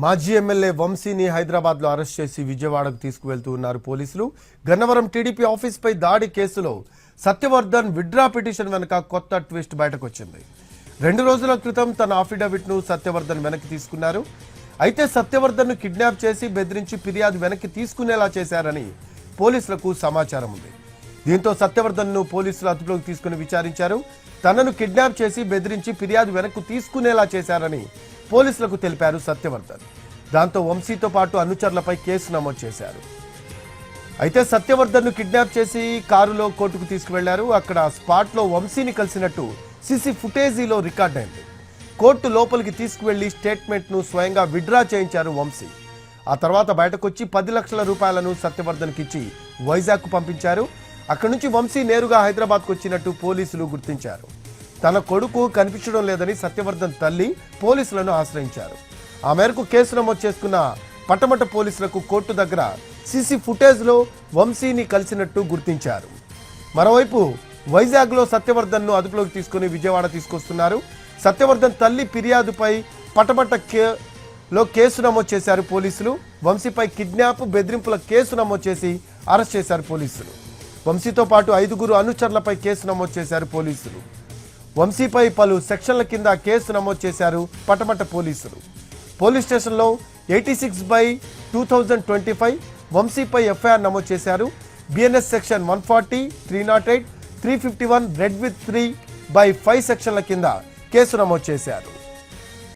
మాజీ ఎమ్మెల్యే వంశీని హైదరాబాద్ లో అరెస్ట్ చేసి విజయవాడకు తీసుకువెళ్తూ ఉన్నారు పోలీసులు. గన్నవరం టీడీపీ ఆఫీస్ పై దాడి కేసులో సత్యవర్ధన్ విత్డ్రా పిటిషన్ వెనుక కొత్త ట్విస్ట్ బయటకు వచ్చింది. 2 రోజుల క్రితం తన అఫిడవిట్ ను సత్యవర్ధన్ వెనక్కి తీసుకున్నారు. అయితే సత్యవర్ధన్ ను కిడ్నాప్ చేసి బెదిరించి ఫిర్యాదు వెనక్కి తీసుకునేలా చేశారని పోలీసులకు సమాచారం ఉంది. దీంతో సత్యవర్ధన్ ను పోలీసులు అదుపులోకి తీసుకుని విచారించారు. తనను కిడ్నాప్ చేసి బెదిరించి ఫిర్యాదు వెనక్కు తీసుకునేలా చేశారని పోలీసులకు తెలిపారు సత్యవర్ధన్. దాంతో వంశీతో పాటు అనుచరులపై కేసు నమోదు చేశారు. అయితే సత్యవర్ధన్ ను కిడ్నాప్ చేసి కారులో కోర్టుకు తీసుకువెళ్లారు. అక్కడ స్పాట్ లో వంశీని కలిసినట్టు సీసీ ఫుటేజీలో రికార్డ్ అయింది. కోర్టు లోపలికి తీసుకువెళ్లి స్టేట్మెంట్ ను స్వయంగా విత్డ్రా చేయించారు వంశీ. ఆ తర్వాత బయటకొచ్చి 10 లక్షల రూపాయలను సత్యవర్ధన్కి ఇచ్చి వైజాగ్ కు పంపించారు. అక్కడి నుంచి వంశీ నేరుగా హైదరాబాద్కు వచ్చినట్టు పోలీసులు గుర్తించారు. తన కొడుకు కనిపించడం లేదని సత్యవర్ధన్ తల్లి పోలీసులను ఆశ్రయించారు. ఆ మేరకు కేసు నమోదు చేసుకున్న పట్టమట పోలీసులకు కోర్టు దగ్గర సీసీ ఫుటేజ్లో వంశీని కలిసినట్టు గుర్తించారు. మరోవైపు వైజాగ్లో సత్యవర్ధన్ను అదుపులోకి తీసుకుని విజయవాడ తీసుకొస్తున్నారు. సత్యవర్ధన్ తల్లి ఫిర్యాదుపై పట్టమట్టలో కేసు నమోదు చేశారు పోలీసులు. వంశీపై కిడ్నాప్ బెదిరింపుల కేసు నమోదు చేసి అరెస్ట్ చేశారు పోలీసులు. వంశీతో పాటు 5 అనుచరులపై కేసు నమోదు చేశారు పోలీసులు. వంశీపై పలు సెక్షన్ల కింద కేసు నమోదు చేశారు పట్టమట్ట పోలీసులు. పోలీస్ స్టేషన్లో 86/2025 వంశీపై ఎఫ్ఐఆర్ నమోదు చేశారు. బిఎన్ఎస్ సెక్షన్ 140, 308, 351 రెడ్ విత్ 3/5 సెక్షన్ల కింద కేసు నమోదు చేశారు.